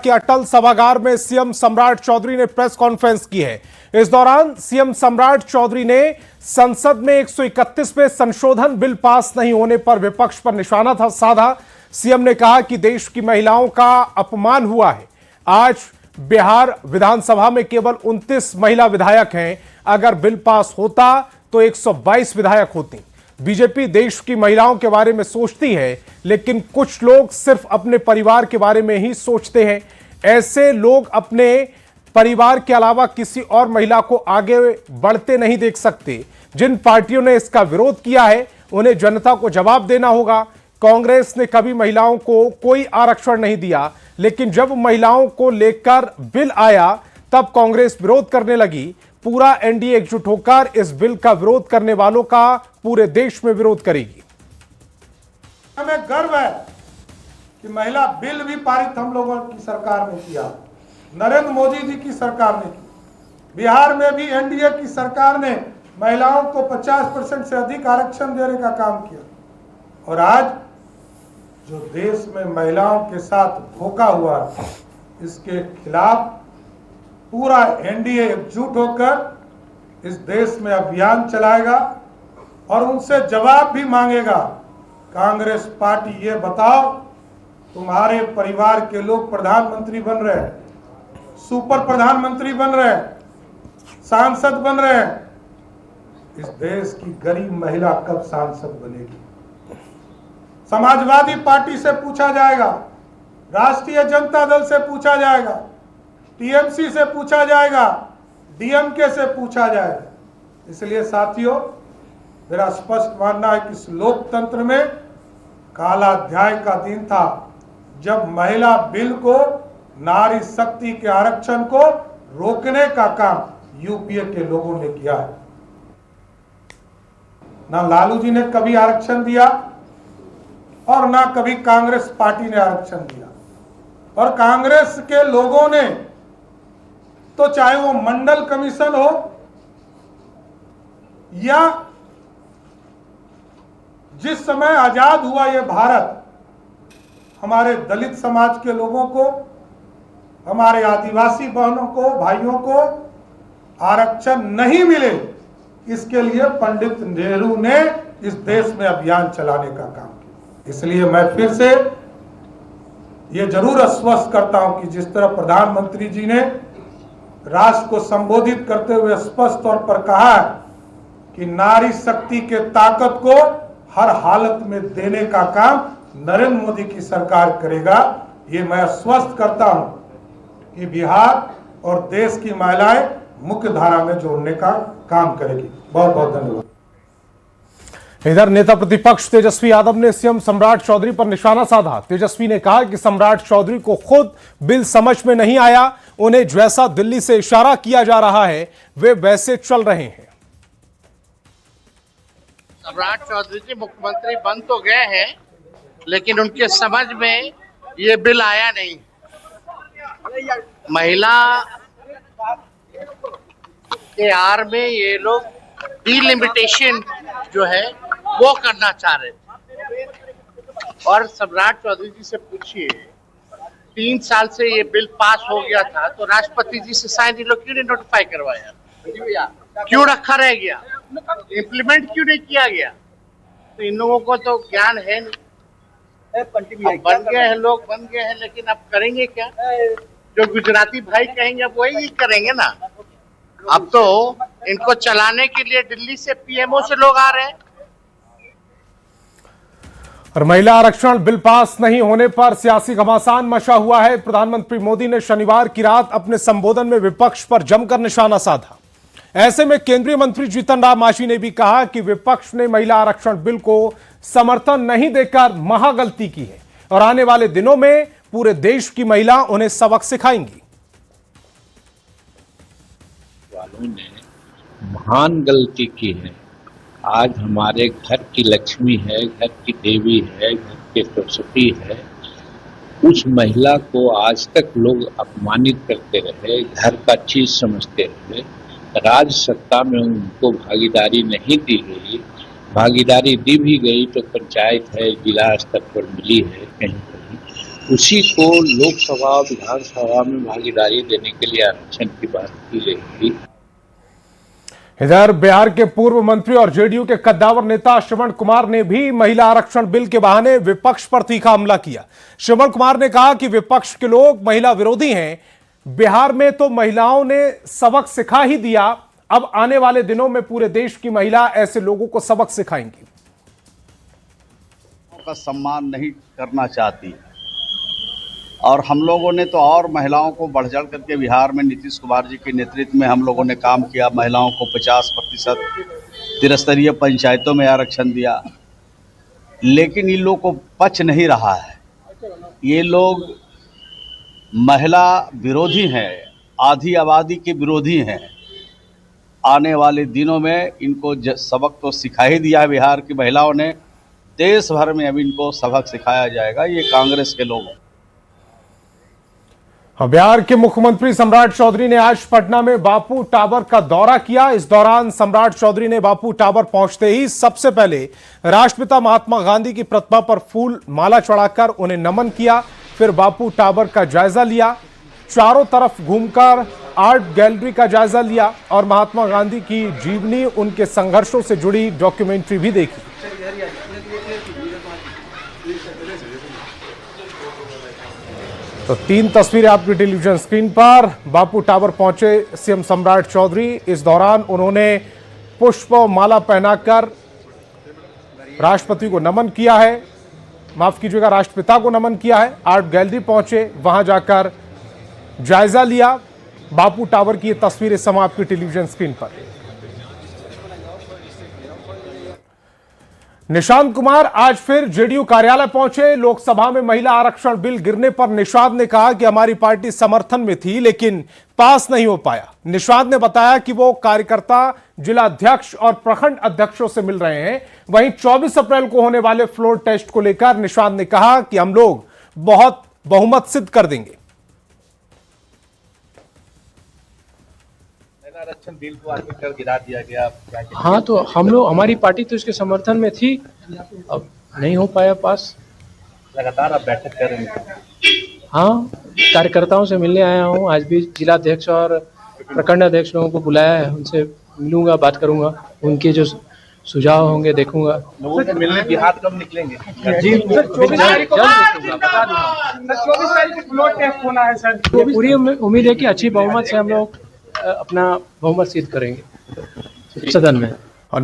के अटल सभागार में सीएम सम्राट चौधरी ने प्रेस कॉन्फ्रेंस की है। इस दौरान सीएम सम्राट चौधरी ने संसद में 131वें संशोधन बिल पास नहीं होने पर विपक्ष पर निशाना साधा। सीएम ने कहा कि देश की महिलाओं का अपमान हुआ है। आज बिहार विधानसभा में केवल 29 महिला विधायक हैं। अगर बिल पास होता तो 122 विधायक होती। बीजेपी देश की महिलाओं के बारे में सोचती है, लेकिन कुछ लोग सिर्फ अपने परिवार के बारे में ही सोचते हैं। ऐसे लोग अपने परिवार के अलावा किसी और महिला को आगे बढ़ते नहीं देख सकते। जिन पार्टियों ने इसका विरोध किया है उन्हें जनता को जवाब देना होगा। कांग्रेस ने कभी महिलाओं को कोई आरक्षण नहीं दिया, लेकिन जब महिलाओं को लेकर बिल आया तब कांग्रेस विरोध करने लगी। पूरा एनडीए एकजुट होकर इस बिल का विरोध करने वालों का पूरे देश में विरोध करेगी। हमें गर्व है कि महिला बिल भी पारित हम लोगों की सरकार ने किया, नरेंद्र मोदी जी की सरकार ने की। बिहार में भी एनडीए की सरकार ने महिलाओं को 50% से अधिक आरक्षण देने का काम किया। और आज जो देश में महिलाओं के साथ धोखा हुआ, इसके खिलाफ पूरा एनडीए एकजुट होकर इस देश में अभियान चलाएगा और उनसे जवाब भी मांगेगा। कांग्रेस पार्टी, ये बताओ, तुम्हारे परिवार के लोग प्रधानमंत्री बन रहे हैं, सुपर प्रधानमंत्री बन रहे हैं, सांसद बन रहे हैं। इस देश की गरीब महिला कब सांसद बनेगी? समाजवादी पार्टी से पूछा जाएगा, राष्ट्रीय जनता दल से पूछा जाएगा, टीएमसी से पूछा जाएगा, डीएमके से पूछा जाएगा। इसलिए साथियों, मेरा स्पष्ट मानना है कि इस लोकतंत्र में काला अध्याय का दिन था जब महिला बिल को, नारी शक्ति के आरक्षण को रोकने का काम यूपीए के लोगों ने किया है। ना लालू जी ने कभी आरक्षण दिया और ना कभी कांग्रेस पार्टी ने आरक्षण दिया। और कांग्रेस के लोगों ने तो चाहे वो मंडल कमीशन हो या जिस समय आजाद हुआ ये भारत, हमारे दलित समाज के लोगों को, हमारे आदिवासी बहनों को, भाइयों को आरक्षण नहीं मिले, इसके लिए पंडित नेहरू ने इस देश में अभियान चलाने का काम किया। इसलिए मैं फिर से ये जरूर आश्वस्त करता हूं कि जिस तरह प्रधानमंत्री जी ने राष्ट्र को संबोधित करते हुए स्पष्ट तौर पर कहा है कि नारी शक्ति के ताकत को हर हालत में देने का काम नरेंद्र मोदी की सरकार करेगा, ये मैं आश्वस्त करता हूं कि बिहार और देश की महिलाएं मुख्य धारा में जोड़ने का काम करेगी। बहुत बहुत धन्यवाद। इधर नेता प्रतिपक्ष तेजस्वी यादव ने सीएम सम्राट चौधरी पर निशाना साधा। तेजस्वी ने कहा कि सम्राट चौधरी को खुद बिल समझ में नहीं आया, उन्हें जैसा दिल्ली से इशारा किया जा रहा है वे वैसे चल रहे हैं। सम्राट चौधरी जी मुख्यमंत्री बन तो गए हैं, लेकिन उनके समझ में ये बिल आया नहीं। महिला के आड़ में ये लोग डिलिमिटेशन जो है वो करना चाह रहे थे। और सम्राट चौधरी जी से पूछिए, 3 साल से ये बिल पास हो गया था तो राष्ट्रपति जी से साइन लोग क्यों नहीं नोटिफाई करवाया, क्यों रखा रह गया, इम्प्लीमेंट क्यों नहीं किया गया? तो इन लोगों को तो ज्ञान है नहीं। बन गए हैं लोग, बन गए हैं, लेकिन अब करेंगे क्या? जो गुजराती भाई कहेंगे अब वही करेंगे ना। अब तो इनको चलाने के लिए दिल्ली से पीएमओ से लोग आ रहे हैं। और महिला आरक्षण बिल पास नहीं होने पर सियासी घमासान मचा हुआ है। प्रधानमंत्री मोदी ने शनिवार की रात अपने संबोधन में विपक्ष पर जमकर निशाना साधा। ऐसे में केंद्रीय मंत्री जीतन राम मांझी ने भी कहा कि विपक्ष ने महिला आरक्षण बिल को समर्थन नहीं देकर महागलती की है और आने वाले दिनों में पूरे देश की महिला उन्हें सबक सिखाएंगी। वालों ने महान गलती की है। आज हमारे घर की लक्ष्मी है, घर की देवी है, घर की सरस्वती है, उस महिला को आज तक लोग अपमानित करते रहे, घर का चीज समझते रहे। राज सत्ता में उनको भागीदारी नहीं दी गई। भागीदारी दी भी गई तो पंचायत है, जिला स्तर पर मिली है कहीं कहीं। उसी को लोकसभा और विधानसभा में भागीदारी देने के लिए आरक्षण की बात की गई थी। इधर बिहार के पूर्व मंत्री और जेडीयू के कद्दावर नेता श्रवण कुमार ने भी महिला आरक्षण बिल के बहाने विपक्ष पर तीखा हमला किया। श्रवण कुमार ने कहा कि विपक्ष के लोग महिला विरोधी हैं। बिहार में तो महिलाओं ने सबक सिखा ही दिया, अब आने वाले दिनों में पूरे देश की महिला ऐसे लोगों को सबक सिखाएंगी। का सम्मान नहीं करना चाहती और हम लोगों ने तो और महिलाओं को बढ़ चढ़ करके बिहार में नीतीश कुमार जी के नेतृत्व में हम लोगों ने काम किया। महिलाओं को 50% त्रिस्तरीय पंचायतों में आरक्षण दिया, लेकिन इन लोग को पच नहीं रहा है। ये लोग महिला विरोधी हैं, आधी आबादी के विरोधी हैं। आने वाले दिनों में इनको सबक तो सिखा ही दिया है बिहार की महिलाओं ने, देश भर में अब इनको सबक सिखाया जाएगा। ये कांग्रेस के लोग। बिहार के मुख्यमंत्री सम्राट चौधरी ने आज पटना में बापू टावर का दौरा किया। इस दौरान सम्राट चौधरी ने बापू टावर पहुंचते ही सबसे पहले राष्ट्रपिता महात्मा गांधी की प्रतिमा पर फूल माला चढ़ाकर उन्हें नमन किया। फिर बापू टावर का जायजा लिया, चारों तरफ घूमकर आर्ट गैलरी का जायजा लिया और महात्मा गांधी की जीवनी, उनके संघर्षों से जुड़ी डॉक्यूमेंट्री भी देखी। तो 3 तस्वीरें आपकी टेलीविजन स्क्रीन पर। बापू टावर पहुंचे सीएम सम्राट चौधरी। इस दौरान उन्होंने पुष्प माला पहनाकर राष्ट्रपति को नमन किया है, माफ कीजिएगा राष्ट्रपिता को नमन किया है। आर्ट गैलरी पहुंचे, वहां जाकर जायजा लिया बापू टावर की। ये तस्वीरें समा आपकी टेलीविजन स्क्रीन पर। निशांत कुमार आज फिर जेडीयू कार्यालय पहुंचे। लोकसभा में महिला आरक्षण बिल गिरने पर निशांत ने कहा कि हमारी पार्टी समर्थन में थी लेकिन पास नहीं हो पाया। निशांत ने बताया कि वो कार्यकर्ता जिला अध्यक्ष और प्रखंड अध्यक्षों से मिल रहे हैं। वहीं 24 अप्रैल को होने वाले फ्लोर टेस्ट को लेकर निशांत ने कहा कि हम लोग बहुत बहुमत सिद्ध कर देंगे। आरक्षण बिल को आखिरकार गिरा दिया गया। हाँ, तो हम लोग, हमारी पार्टी तो इसके समर्थन में थी, अब नहीं हो पाया पास। लगातार आप बैठक कर रहे हैं? हाँ, कार्यकर्ताओं से मिलने आया हूँ। आज भी जिला अध्यक्ष और प्रखंड अध्यक्ष लोगों को बुलाया है, उनसे मिलूंगा, बात करूंगा, उनके जो सुझाव होंगे देखूंगा। लोगों से मिलने बिहार कब निकलेंगे? जी, बता दूंगा। 24 तारीख को फ्लोर टेस्ट होना है सर। पूरी उम्मीद है कि अच्छी बहुमत से हम लोग अपना बहुमत सिद्ध करेंगे सदन में।